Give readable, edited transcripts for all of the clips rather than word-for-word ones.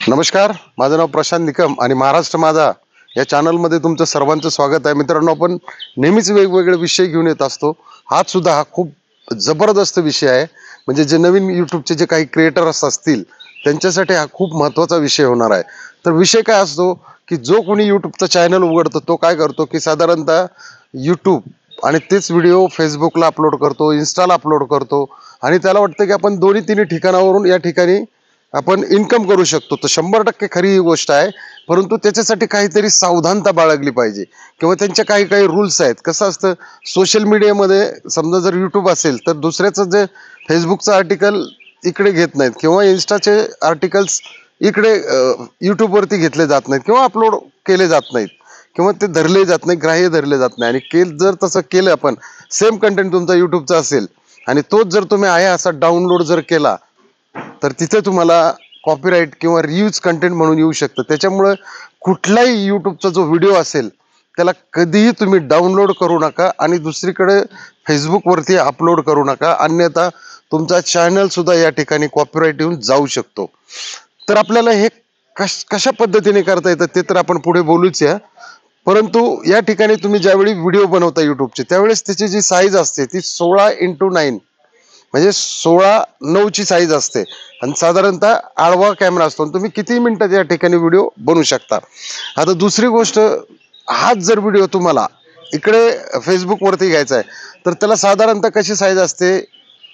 नमस्कार, माझं नाव प्रशांत निकम आणि महाराष्ट्र माझा या चॅनलमध्ये तुमचं सर्वांचं स्वागत आहे. मित्रांनो, आपण नेहमीच वेगवेगळे विषय घेऊन येत असतो. हा खूप जबरदस्त विषय आहे. म्हणजे जे नवीन यूट्यूबचे जे काही क्रिएटर्स असतील त्यांच्यासाठी हा खूप महत्त्वाचा विषय होणार आहे. तर विषय काय असतो की जो कोणी यूट्यूबचं चॅनल उघडतो तो काय करतो की साधारणतः यूट्यूब आणि तेच व्हिडिओ फेसबुकला अपलोड करतो, इन्स्टाला अपलोड करतो आणि त्याला वाटतं की आपण दोन्ही तिन्ही ठिकाणावरून या ठिकाणी आपण इन्कम करू शकतो. तर 100% खरी ही गोष्ट आहे. परंतु त्याच्यासाठी काहीतरी सावधानता बाळगली पाहिजे किंवा त्यांच्या काही काही रूल्स आहेत. कसं असतं, सोशल मीडियामध्ये समजा जर यूट्यूब असेल तर दुसऱ्याचं जे फेसबुकचं आर्टिकल इकडे घेत नाहीत किंवा इन्स्टाचे आर्टिकल्स इकडे यूट्यूबवरती घेतले जात नाहीत किंवा अपलोड केले जात नाहीत किंवा ते धरले जात नाही, ग्राह्य धरले जात नाही. आणि जर तसं केलं, आपण सेम कंटेंट तुमचा यूट्यूबचा असेल आणि तोच जर तुम्ही आहे असा डाउनलोड जर केला तर तिथे तुम्हाला कॉपीराईट किंवा रियूज कंटेंट म्हणून येऊ शकतं. त्याच्यामुळं कुठलाही यूट्यूबचा जो व्हिडिओ असेल त्याला कधीही तुम्ही डाउनलोड करू नका आणि दुसरीकडे फेसबुकवरती अपलोड करू नका, अन्यथा तुमचा चॅनल सुद्धा या ठिकाणी कॉपीराईट येऊन जाऊ शकतो. तर आपल्याला हे कशा पद्धतीने करता येतं ते तर आपण पुढे बोलूच या. परंतु या ठिकाणी तुम्ही ज्यावेळी व्हिडिओ बनवता यूट्यूबचे त्यावेळेस त्याची जी साईज असते ती 16x9 म्हणजे 16:9 ची साईज असते आणि साधारणतः आडवा कॅमेरा असतो. तुम्ही किती मिनिटात या ठिकाणी व्हिडिओ बनवू शकता. आता दुसरी गोष्ट, हाच जर व्हिडिओ तुम्हाला इकडे फेसबुकवरती घ्यायचा आहे तर त्याला साधारणतः कशी साईज असते,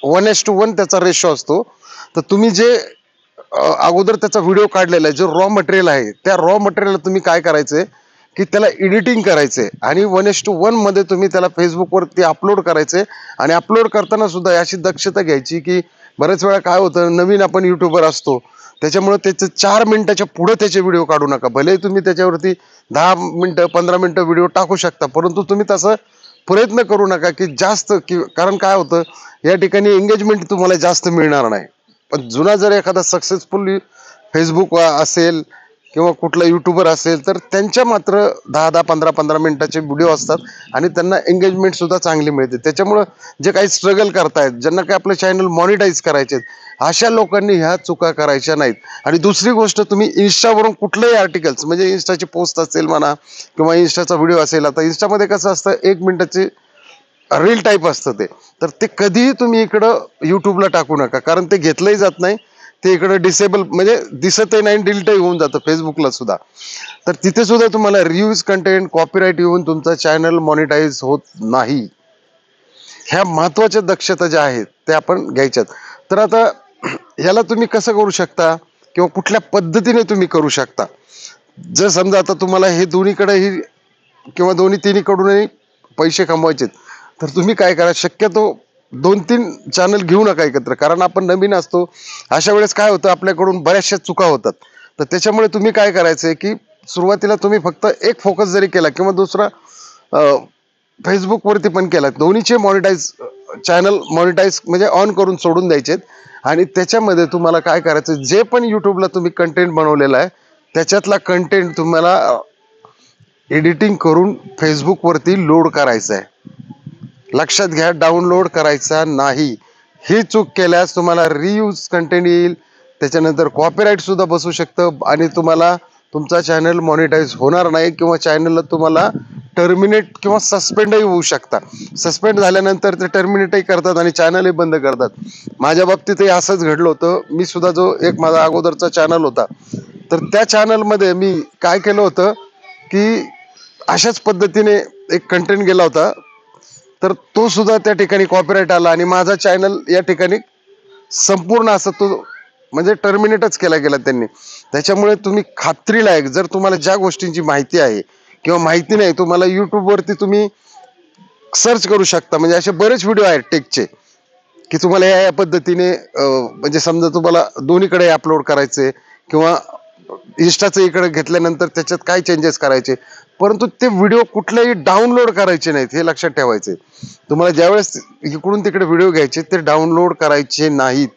1:1 त्याचा रेशो असतो. तर तुम्ही जे अगोदर त्याचा व्हिडिओ काढलेला आहे, जो रॉ मटेरियल आहे, त्या रॉ मटेरियल तुम्ही काय करायचंय की त्याला एडिटिंग करायचंय आणि 1:1 मध्ये तुम्ही त्याला फेसबुकवरती अपलोड करायचंय. आणि अपलोड करताना सुद्धा अशी दक्षता घ्यायची की बऱ्याच वेळा काय होतं, नवीन आपण युट्यूबर असतो त्याच्यामुळे त्याचं 4 मिनिटाच्या पुढे त्याचे व्हिडिओ काढू नका. भले तुम्ही त्याच्यावरती 10 मिनिटं 15 मिनिटं व्हिडिओ टाकू शकता, परंतु तुम्ही तसं प्रयत्न करू नका की जास्त कारण काय होतं, या ठिकाणी एंगेजमेंट तुम्हाला जास्त मिळणार नाही. पण जुना जर एखादा सक्सेसफुल फेसबुक असेल किंवा कुठला युट्यूबर असेल तर त्यांच्या मात्र 10-10 15-15 मिनिटाचे व्हिडिओ असतात आणि त्यांना एंगेजमेंट सुद्धा चांगली मिळते. त्याच्यामुळं जे काही स्ट्रगल करतायत, ज्यांना काही आपलं चॅनल मॉनिटाईज करायचे, अशा लोकांनी ह्या चुका करायच्या नाहीत. आणि दुसरी गोष्ट, तुम्ही इन्स्टावरून कुठलंही आर्टिकल्स म्हणजे इन्स्टाची पोस्ट असेल म्हणा किंवा इन्स्टाचा व्हिडिओ असेल, आता इन्स्टामध्ये कसं असतं 1 मिनिटाची रील टाईप असतं तर ते कधीही तुम्ही इकडं यूट्यूबला टाकू नका, कारण ते घेतलंही जात नाही. ते इकडे डिसेबल म्हणजे दिसतही नाही, डिलीटही होऊन जातं फेसबुकला सुद्धा. तर तिथे सुद्धा तुम्हाला रिव्ह्यूज कंटेंट कॉपीराईट येऊन तुमचा चॅनल मॉनिटाईज होत नाही. ह्या महत्वाच्या दक्षता ज्या आहेत त्या आपण घ्यायच्यात. तर आता ह्याला तुम्ही कसं करू शकता किंवा कुठल्या पद्धतीने तुम्ही करू शकता. जर समजा आता तुम्हाला हे दोन्हीकडेही किंवा दोन्ही तिन्हीकडूनही पैसे कमवायचे तर तुम्ही काय करा, शक्यतो 2-3 चॅनल घेऊ नका एकत्र, कारण आपण नवीन असतो. अशा वेळेस काय होतं, आपल्याकडून बऱ्याचशा चुका होतात. तर त्याच्यामुळे तुम्ही काय करायचंय की सुरुवातीला तुम्ही फक्त एक फोकस जरी केला किंवा दुसरा फेसबुकवरती पण केला, दोन्हीचे चॅनल मॉनिटाईज म्हणजे ऑन करून सोडून द्यायचे. आणि त्याच्यामध्ये तुम्हाला काय करायचं, जे पण यूट्यूबला तुम्ही कंटेंट बनवलेला आहे त्याच्यातला कंटेंट तुम्हाला एडिटिंग करून फेसबुकवरती लोड करायचं आहे. लक्षात घ्या, डाउनलोड करायचा नाही. ही चूक केल्यास तुम्हाला रियूज कंटेंट येईल, त्याच्यानंतर कॉपीराईट सुद्धा बसू शकतं आणि तुम्हाला तुमचा चॅनल मॉनिटाईज होणार नाही किंवा चॅनलला तुम्हाला टर्मिनेट किंवा सस्पेंडही होऊ शकता. सस्पेंड झाल्यानंतर ते टर्मिनेटही करतात आणि चॅनलही बंद करतात. माझ्या बाबतीतही असंच घडलं होतं. मी सुद्धा जो एक माझा अगोदरचा चॅनल होता तर त्या चॅनलमध्ये मी काय केलं होतं की अशाच पद्धतीने एक कंटेंट गेला होता, तर तो सुद्धा त्या ठिकाणी कॉपीराईट आला आणि माझा चॅनल या ठिकाणी संपूर्ण असं तो म्हणजे टर्मिनेटच केला गेला त्यांनी. त्याच्यामुळे तुम्ही खात्रीलायक, जर तुम्हाला ज्या गोष्टींची माहिती आहे किंवा माहिती नाही, तुम्हाला यूट्यूबवरती तुम्ही सर्च करू शकता. म्हणजे असे बरेच व्हिडिओ आहेत टेकचे की तुम्हाला या पद्धतीने म्हणजे समजा तुम्हाला दोन्हीकडे अपलोड करायचे किंवा इन्स्टाचं इकडे घेतल्यानंतर त्याच्यात काय चेंजेस करायचे, परंतु ते व्हिडिओ कुठलेही डाउनलोड करायचे नाहीत, हे लक्षात ठेवायचे. तुम्हाला ज्यावेळेस इकडून तिकडे व्हिडिओ घ्यायचे ते डाउनलोड करायचे नाहीत.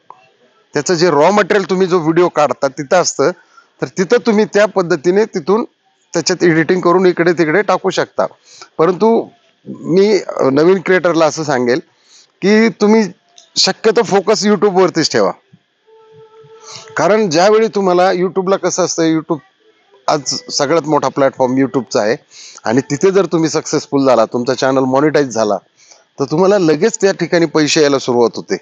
त्याचं जे रॉ मटेरियल तुम्ही जो व्हिडिओ काढता तिथं असतं, तर तिथं तुम्ही त्या पद्धतीने तिथून त्याच्यात एडिटिंग करून इकडे तिकडे टाकू शकता. परंतु मी नवीन क्रिएटरला असं सांगेल की तुम्ही शक्यतो फोकस यूट्यूबवरतीच ठेवा. कारण ज्यावेळी तुम्हाला यूट्यूबला कसं असतं, यूट्यूब आज सगळ्यात मोठा प्लॅटफॉर्म यूट्यूबचा आहे आणि तिथे जर तुम्ही सक्सेसफुल झाला, तुमचा चॅनल मॉनिटाईज झाला, तर तुम्हाला लगेच त्या ठिकाणी पैसे यायला सुरुवात होते.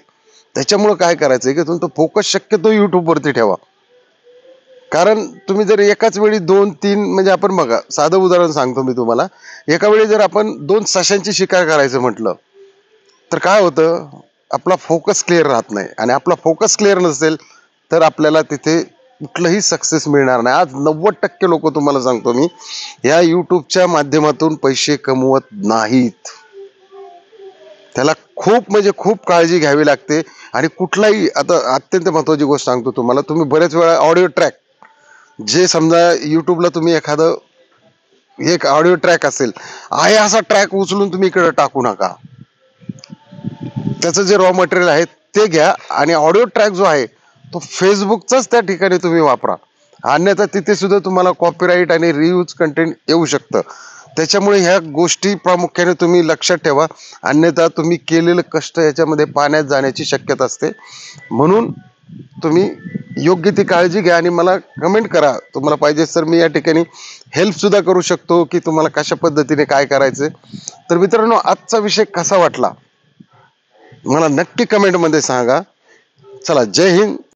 त्याच्यामुळं काय करायचं की तुमचा फोकस शक्यतो यूट्यूबवरती ठेवा. कारण तुम्ही जर एकाच वेळी 2-3 म्हणजे आपण बघा, साधं उदाहरण सांगतो मी तुम्हाला. एका वेळी जर आपण 2 सशांची शिकार करायचं म्हटलं, तर काय होतं, आपला फोकस क्लिअर राहत नाही आणि आपला फोकस क्लिअर नसेल तर आपल्याला तिथे कुठलंही सक्सेस मिळणार नाही. आज 90% लोक तुम्हाला सांगतो मी, या युट्यूबच्या माध्यमातून पैसे कमवत नाहीत. त्याला खूप म्हणजे खूप काळजी घ्यावी लागते. आणि कुठलाही, आता अत्यंत महत्वाची गोष्ट सांगतो तुम्हाला, तुम्ही बरेच वेळा ऑडिओ ट्रॅक, जे समजा युट्यूबला तुम्ही एखादं एक ऑडिओ ट्रॅक असेल, आहे असा ट्रॅक उचलून तुम्ही इकडे टाकू नका. त्याचं जे रॉ मटेरियल आहे ते घ्या आणि ऑडिओ ट्रॅक जो आहे तो फेसबुकचाच त्या ठिकाणी तुम्ही वापरा. अन्यथा तिथे सुद्धा तुम्हाला कॉपीराईट आणि रियूज कंटेंट येऊ शकतं. त्याच्यामुळे ह्या गोष्टी प्रामुख्याने तुम्ही लक्षात ठेवा. अन्यथा तुम्ही केलेलं कष्ट याच्यामध्ये पाण्यात जाण्याची शक्यता असते. म्हणून तुम्ही योग्य ती काळजी घ्या आणि मला कमेंट करा. तुम्हाला पाहिजे तर मी या ठिकाणी हेल्प सुद्धा करू शकतो की तुम्हाला कशा पद्धतीने काय करायचं. तर मित्रांनो, आजचा विषय कसा वाटला मला नक्की कमेंटमध्ये सांगा. चला, जय हिंद.